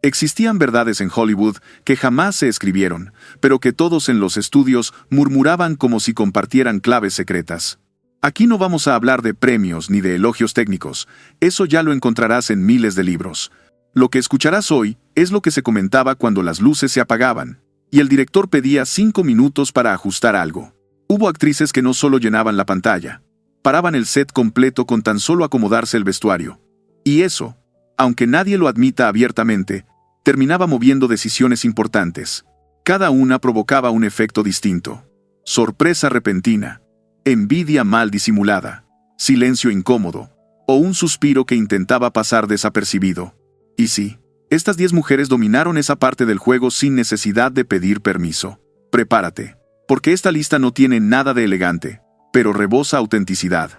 Existían verdades en Hollywood que jamás se escribieron, pero que todos en los estudios murmuraban como si compartieran claves secretas. Aquí no vamos a hablar de premios ni de elogios técnicos, eso ya lo encontrarás en miles de libros. Lo que escucharás hoy es lo que se comentaba cuando las luces se apagaban, y el director pedía 5 minutos para ajustar algo. Hubo actrices que no solo llenaban la pantalla, paraban el set completo con tan solo acomodarse el vestuario. Y eso, aunque nadie lo admita abiertamente, terminaba moviendo decisiones importantes. Cada una provocaba un efecto distinto. Sorpresa repentina, envidia mal disimulada, silencio incómodo, o un suspiro que intentaba pasar desapercibido. Y sí, estas 10 mujeres dominaron esa parte del juego sin necesidad de pedir permiso. Prepárate, porque esta lista no tiene nada de elegante, pero rebosa autenticidad.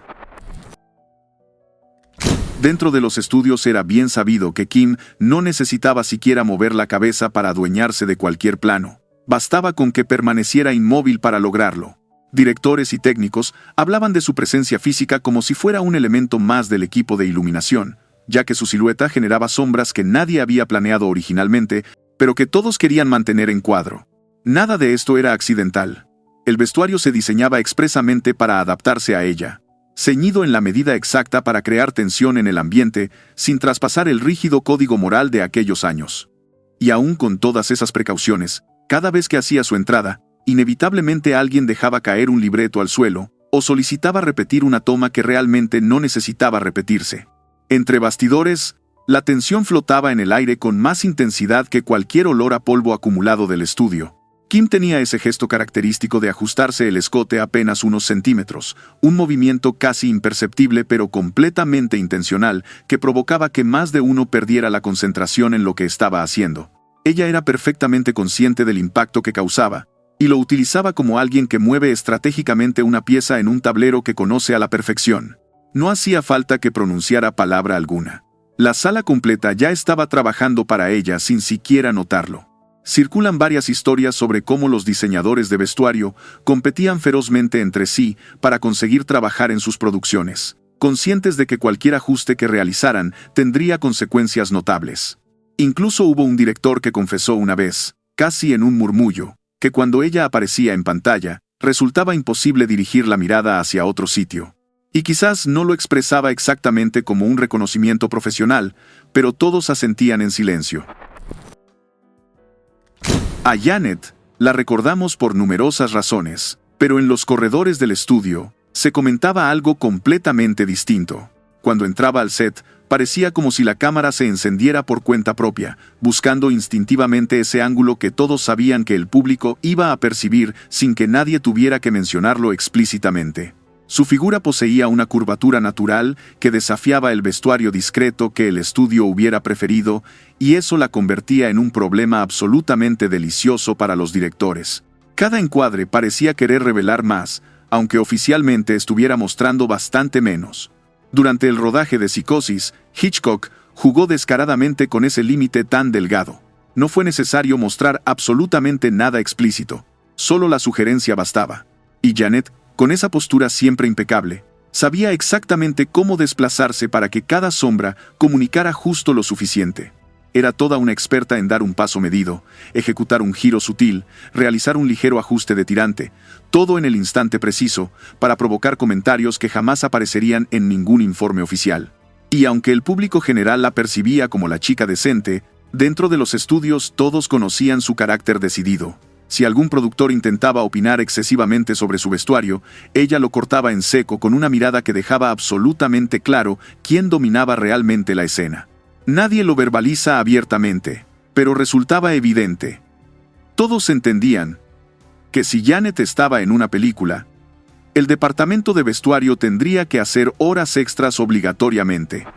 Dentro de los estudios era bien sabido que Kim no necesitaba siquiera mover la cabeza para adueñarse de cualquier plano. Bastaba con que permaneciera inmóvil para lograrlo. Directores y técnicos hablaban de su presencia física como si fuera un elemento más del equipo de iluminación, ya que su silueta generaba sombras que nadie había planeado originalmente, pero que todos querían mantener en cuadro. Nada de esto era accidental. El vestuario se diseñaba expresamente para adaptarse a ella, ceñido en la medida exacta para crear tensión en el ambiente, sin traspasar el rígido código moral de aquellos años. Y aún con todas esas precauciones, cada vez que hacía su entrada, inevitablemente alguien dejaba caer un libreto al suelo, o solicitaba repetir una toma que realmente no necesitaba repetirse. Entre bastidores, la tensión flotaba en el aire con más intensidad que cualquier olor a polvo acumulado del estudio. Kim tenía ese gesto característico de ajustarse el escote apenas unos centímetros, un movimiento casi imperceptible pero completamente intencional que provocaba que más de uno perdiera la concentración en lo que estaba haciendo. Ella era perfectamente consciente del impacto que causaba, y lo utilizaba como alguien que mueve estratégicamente una pieza en un tablero que conoce a la perfección. No hacía falta que pronunciara palabra alguna. La sala completa ya estaba trabajando para ella sin siquiera notarlo. Circulan varias historias sobre cómo los diseñadores de vestuario competían ferozmente entre sí para conseguir trabajar en sus producciones, conscientes de que cualquier ajuste que realizaran tendría consecuencias notables. Incluso hubo un director que confesó una vez, casi en un murmullo, que cuando ella aparecía en pantalla, resultaba imposible dirigir la mirada hacia otro sitio. Y quizás no lo expresaba exactamente como un reconocimiento profesional, pero todos asentían en silencio. A Janet la recordamos por numerosas razones, pero en los corredores del estudio se comentaba algo completamente distinto. Cuando entraba al set, parecía como si la cámara se encendiera por cuenta propia, buscando instintivamente ese ángulo que todos sabían que el público iba a percibir sin que nadie tuviera que mencionarlo explícitamente. Su figura poseía una curvatura natural que desafiaba el vestuario discreto que el estudio hubiera preferido, y eso la convertía en un problema absolutamente delicioso para los directores. Cada encuadre parecía querer revelar más, aunque oficialmente estuviera mostrando bastante menos. Durante el rodaje de Psicosis, Hitchcock jugó descaradamente con ese límite tan delgado. No fue necesario mostrar absolutamente nada explícito, solo la sugerencia bastaba. Y Janet, con esa postura siempre impecable, sabía exactamente cómo desplazarse para que cada sombra comunicara justo lo suficiente. Era toda una experta en dar un paso medido, ejecutar un giro sutil, realizar un ligero ajuste de tirante, todo en el instante preciso, para provocar comentarios que jamás aparecerían en ningún informe oficial. Y aunque el público general la percibía como la chica decente, dentro de los estudios todos conocían su carácter decidido. Si algún productor intentaba opinar excesivamente sobre su vestuario, ella lo cortaba en seco con una mirada que dejaba absolutamente claro quién dominaba realmente la escena. Nadie lo verbaliza abiertamente, pero resultaba evidente. Todos entendían que si Janet estaba en una película, el departamento de vestuario tendría que hacer horas extras obligatoriamente.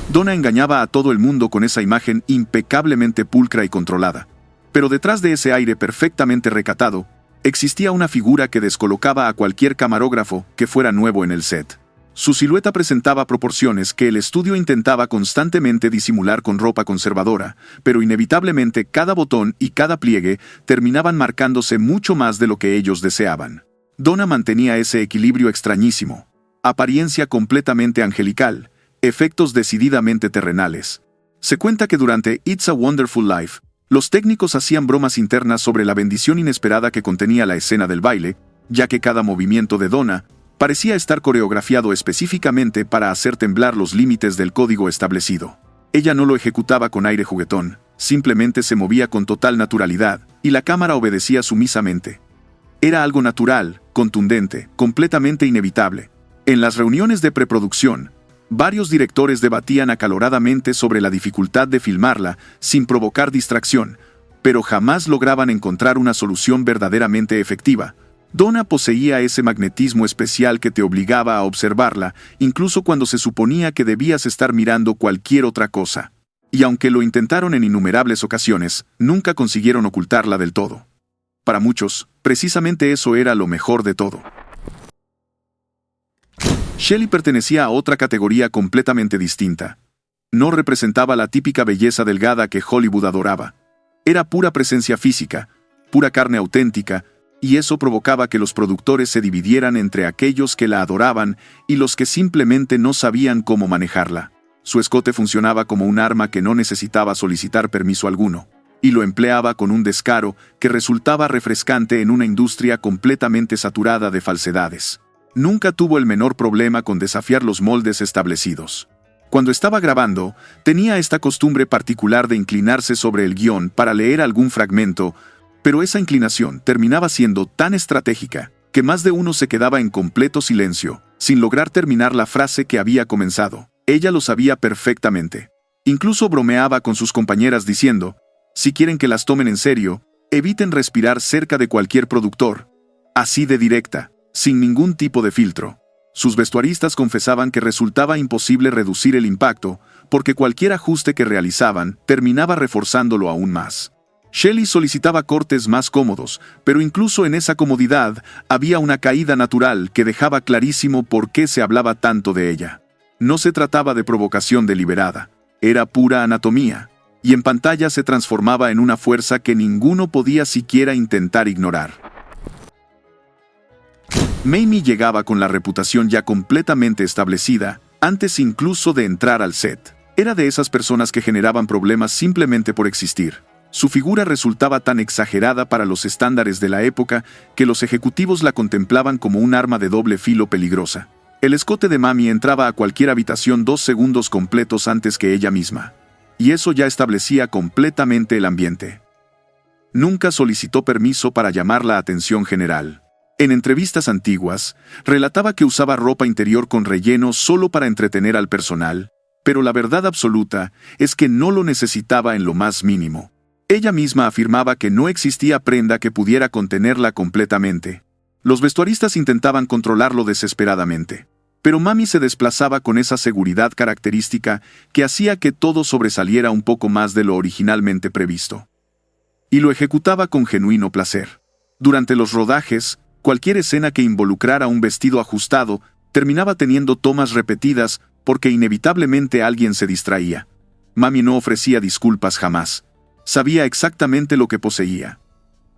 Donna engañaba a todo el mundo con esa imagen impecablemente pulcra y controlada. Pero detrás de ese aire perfectamente recatado, existía una figura que descolocaba a cualquier camarógrafo que fuera nuevo en el set. Su silueta presentaba proporciones que el estudio intentaba constantemente disimular con ropa conservadora, pero inevitablemente cada botón y cada pliegue terminaban marcándose mucho más de lo que ellos deseaban. Donna mantenía ese equilibrio extrañísimo, apariencia completamente angelical, efectos decididamente terrenales. Se cuenta que durante It's a Wonderful Life, los técnicos hacían bromas internas sobre la bendición inesperada que contenía la escena del baile, ya que cada movimiento de Donna parecía estar coreografiado específicamente para hacer temblar los límites del código establecido. Ella no lo ejecutaba con aire juguetón, simplemente se movía con total naturalidad, y la cámara obedecía sumisamente. Era algo natural, contundente, completamente inevitable. En las reuniones de preproducción, varios directores debatían acaloradamente sobre la dificultad de filmarla sin provocar distracción, pero jamás lograban encontrar una solución verdaderamente efectiva. Donna poseía ese magnetismo especial que te obligaba a observarla, incluso cuando se suponía que debías estar mirando cualquier otra cosa. Y aunque lo intentaron en innumerables ocasiones, nunca consiguieron ocultarla del todo. Para muchos, precisamente eso era lo mejor de todo. Shelley pertenecía a otra categoría completamente distinta. No representaba la típica belleza delgada que Hollywood adoraba. Era pura presencia física, pura carne auténtica, y eso provocaba que los productores se dividieran entre aquellos que la adoraban y los que simplemente no sabían cómo manejarla. Su escote funcionaba como un arma que no necesitaba solicitar permiso alguno, y lo empleaba con un descaro que resultaba refrescante en una industria completamente saturada de falsedades. Nunca tuvo el menor problema con desafiar los moldes establecidos. Cuando estaba grabando, tenía esta costumbre particular de inclinarse sobre el guión para leer algún fragmento, pero esa inclinación terminaba siendo tan estratégica que más de uno se quedaba en completo silencio, sin lograr terminar la frase que había comenzado. Ella lo sabía perfectamente. Incluso bromeaba con sus compañeras diciendo, si quieren que las tomen en serio, eviten respirar cerca de cualquier productor. Así de directa, sin ningún tipo de filtro. Sus vestuaristas confesaban que resultaba imposible reducir el impacto, porque cualquier ajuste que realizaban terminaba reforzándolo aún más. Shelley solicitaba cortes más cómodos, pero incluso en esa comodidad había una caída natural que dejaba clarísimo por qué se hablaba tanto de ella. No se trataba de provocación deliberada, era pura anatomía, y en pantalla se transformaba en una fuerza que ninguno podía siquiera intentar ignorar. Mamie llegaba con la reputación ya completamente establecida, antes incluso de entrar al set. Era de esas personas que generaban problemas simplemente por existir. Su figura resultaba tan exagerada para los estándares de la época que los ejecutivos la contemplaban como un arma de doble filo peligrosa. El escote de Mamie entraba a cualquier habitación 2 segundos completos antes que ella misma. Y eso ya establecía completamente el ambiente. Nunca solicitó permiso para llamar la atención general. En entrevistas antiguas, relataba que usaba ropa interior con relleno solo para entretener al personal, pero la verdad absoluta es que no lo necesitaba en lo más mínimo. Ella misma afirmaba que no existía prenda que pudiera contenerla completamente. Los vestuaristas intentaban controlarlo desesperadamente, pero Mamie se desplazaba con esa seguridad característica que hacía que todo sobresaliera un poco más de lo originalmente previsto. Y lo ejecutaba con genuino placer. Durante los rodajes, cualquier escena que involucrara un vestido ajustado terminaba teniendo tomas repetidas porque inevitablemente alguien se distraía. Mamie no ofrecía disculpas jamás. Sabía exactamente lo que poseía.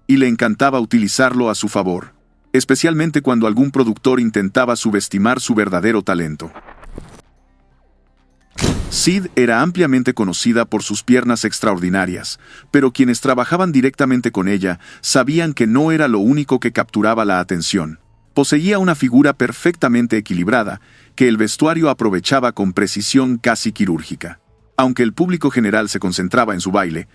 Y le encantaba utilizarlo a su favor, especialmente cuando algún productor intentaba subestimar su verdadero talento. Sid era ampliamente conocida por sus piernas extraordinarias, pero quienes trabajaban directamente con ella sabían que no era lo único que capturaba la atención. Poseía una figura perfectamente equilibrada, que el vestuario aprovechaba con precisión casi quirúrgica. Aunque el público general se concentraba en su baile,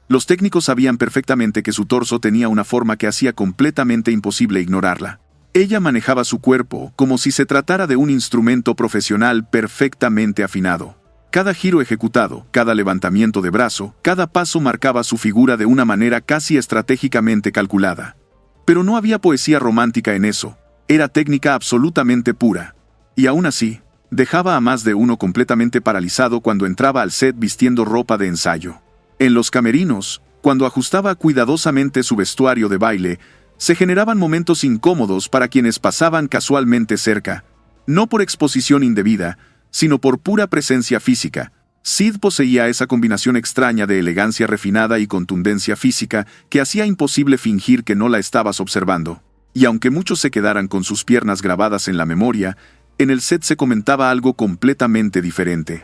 los técnicos sabían perfectamente que su torso tenía una forma que hacía completamente imposible ignorarla. Ella manejaba su cuerpo como si se tratara de un instrumento profesional perfectamente afinado. Cada giro ejecutado, cada levantamiento de brazo, cada paso marcaba su figura de una manera casi estratégicamente calculada. Pero no había poesía romántica en eso, era técnica absolutamente pura. Y aún así, dejaba a más de uno completamente paralizado cuando entraba al set vistiendo ropa de ensayo. En los camerinos, cuando ajustaba cuidadosamente su vestuario de baile, se generaban momentos incómodos para quienes pasaban casualmente cerca, no por exposición indebida, sino por pura presencia física. Sid poseía esa combinación extraña de elegancia refinada y contundencia física que hacía imposible fingir que no la estabas observando. Y aunque muchos se quedaran con sus piernas grabadas en la memoria, en el set se comentaba algo completamente diferente.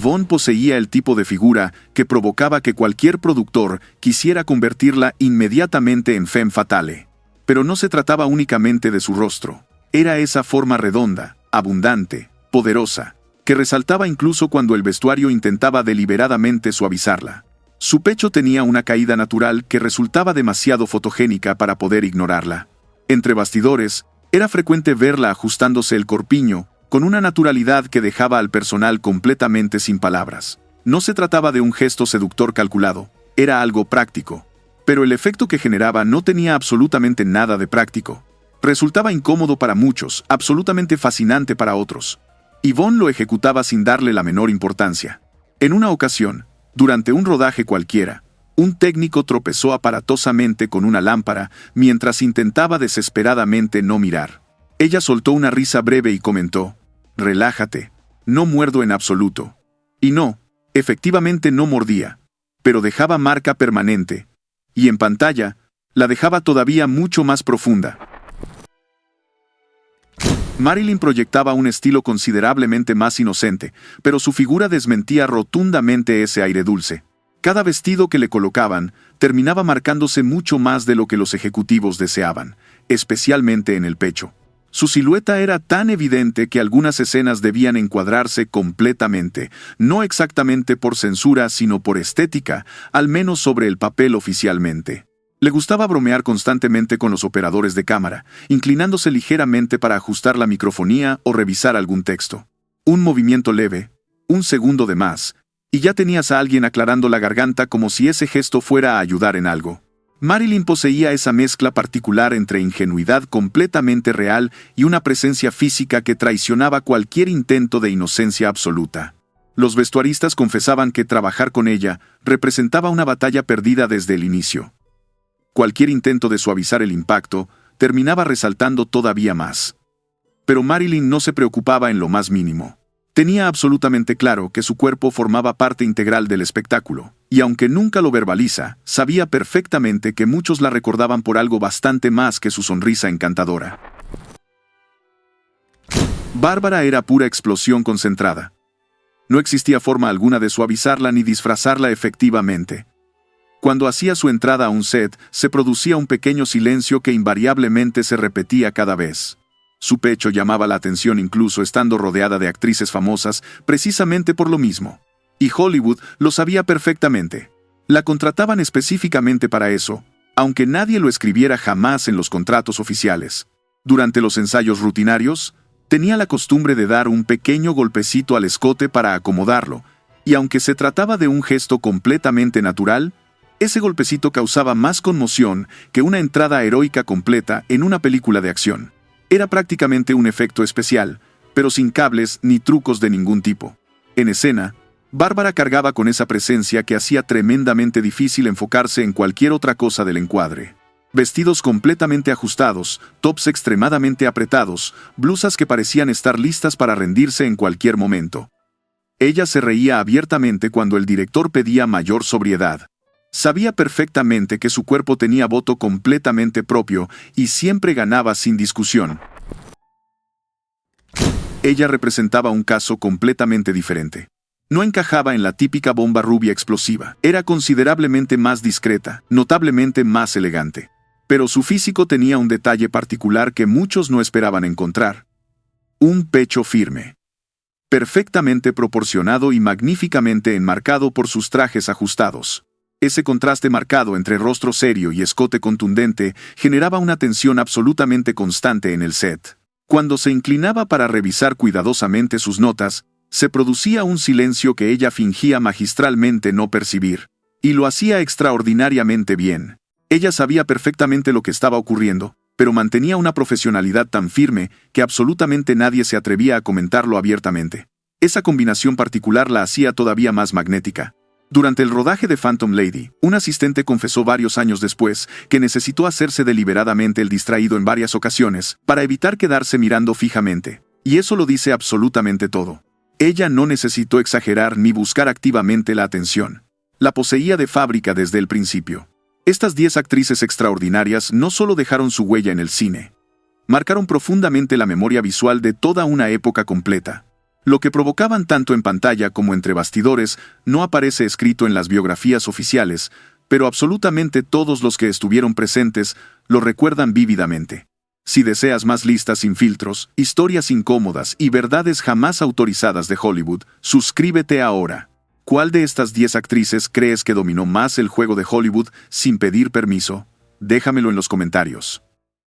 Yvonne poseía el tipo de figura que provocaba que cualquier productor quisiera convertirla inmediatamente en femme fatale. Pero no se trataba únicamente de su rostro. Era esa forma redonda, abundante, poderosa, que resaltaba incluso cuando el vestuario intentaba deliberadamente suavizarla. Su pecho tenía una caída natural que resultaba demasiado fotogénica para poder ignorarla. Entre bastidores, era frecuente verla ajustándose el corpiño, con una naturalidad que dejaba al personal completamente sin palabras. No se trataba de un gesto seductor calculado, era algo práctico. Pero el efecto que generaba no tenía absolutamente nada de práctico. Resultaba incómodo para muchos, absolutamente fascinante para otros. Yvonne lo ejecutaba sin darle la menor importancia. En una ocasión, durante un rodaje cualquiera, un técnico tropezó aparatosamente con una lámpara mientras intentaba desesperadamente no mirar. Ella soltó una risa breve y comentó: «Relájate, no muerdo en absoluto». Y no, efectivamente no mordía, pero dejaba marca permanente, y en pantalla, la dejaba todavía mucho más profunda. Marilyn proyectaba un estilo considerablemente más inocente, pero su figura desmentía rotundamente ese aire dulce. Cada vestido que le colocaban terminaba marcándose mucho más de lo que los ejecutivos deseaban, especialmente en el pecho. Su silueta era tan evidente que algunas escenas debían encuadrarse completamente, no exactamente por censura, sino por estética, al menos sobre el papel oficialmente. Le gustaba bromear constantemente con los operadores de cámara, inclinándose ligeramente para ajustar la microfonía o revisar algún texto. Un movimiento leve, un segundo de más, y ya tenías a alguien aclarando la garganta como si ese gesto fuera a ayudar en algo. Marilyn poseía esa mezcla particular entre ingenuidad completamente real y una presencia física que traicionaba cualquier intento de inocencia absoluta. Los vestuaristas confesaban que trabajar con ella representaba una batalla perdida desde el inicio. Cualquier intento de suavizar el impacto terminaba resaltando todavía más. Pero Marilyn no se preocupaba en lo más mínimo. Tenía absolutamente claro que su cuerpo formaba parte integral del espectáculo, y aunque nunca lo verbaliza, sabía perfectamente que muchos la recordaban por algo bastante más que su sonrisa encantadora. Bárbara era pura explosión concentrada. No existía forma alguna de suavizarla ni disfrazarla efectivamente. Cuando hacía su entrada a un set, se producía un pequeño silencio que invariablemente se repetía cada vez. Su pecho llamaba la atención incluso estando rodeada de actrices famosas, precisamente por lo mismo. Y Hollywood lo sabía perfectamente. La contrataban específicamente para eso, aunque nadie lo escribiera jamás en los contratos oficiales. Durante los ensayos rutinarios, tenía la costumbre de dar un pequeño golpecito al escote para acomodarlo, y aunque se trataba de un gesto completamente natural, ese golpecito causaba más conmoción que una entrada heroica completa en una película de acción. Era prácticamente un efecto especial, pero sin cables ni trucos de ningún tipo. En escena, Bárbara cargaba con esa presencia que hacía tremendamente difícil enfocarse en cualquier otra cosa del encuadre. Vestidos completamente ajustados, tops extremadamente apretados, blusas que parecían estar listas para rendirse en cualquier momento. Ella se reía abiertamente cuando el director pedía mayor sobriedad. Sabía perfectamente que su cuerpo tenía voto completamente propio y siempre ganaba sin discusión. Ella representaba un caso completamente diferente. No encajaba en la típica bomba rubia explosiva. Era considerablemente más discreta, notablemente más elegante. Pero su físico tenía un detalle particular que muchos no esperaban encontrar. Un pecho firme. Perfectamente proporcionado y magníficamente enmarcado por sus trajes ajustados. Ese contraste marcado entre rostro serio y escote contundente generaba una tensión absolutamente constante en el set. Cuando se inclinaba para revisar cuidadosamente sus notas, se producía un silencio que ella fingía magistralmente no percibir. Y lo hacía extraordinariamente bien. Ella sabía perfectamente lo que estaba ocurriendo, pero mantenía una profesionalidad tan firme que absolutamente nadie se atrevía a comentarlo abiertamente. Esa combinación particular la hacía todavía más magnética. Durante el rodaje de Phantom Lady, un asistente confesó varios años después que necesitó hacerse deliberadamente el distraído en varias ocasiones para evitar quedarse mirando fijamente. Y eso lo dice absolutamente todo. Ella no necesitó exagerar ni buscar activamente la atención. La poseía de fábrica desde el principio. Estas 10 actrices extraordinarias no solo dejaron su huella en el cine, marcaron profundamente la memoria visual de toda una época completa. Lo que provocaban tanto en pantalla como entre bastidores no aparece escrito en las biografías oficiales, pero absolutamente todos los que estuvieron presentes lo recuerdan vívidamente. Si deseas más listas sin filtros, historias incómodas y verdades jamás autorizadas de Hollywood, suscríbete ahora. ¿Cuál de estas 10 actrices crees que dominó más el juego de Hollywood sin pedir permiso? Déjamelo en los comentarios.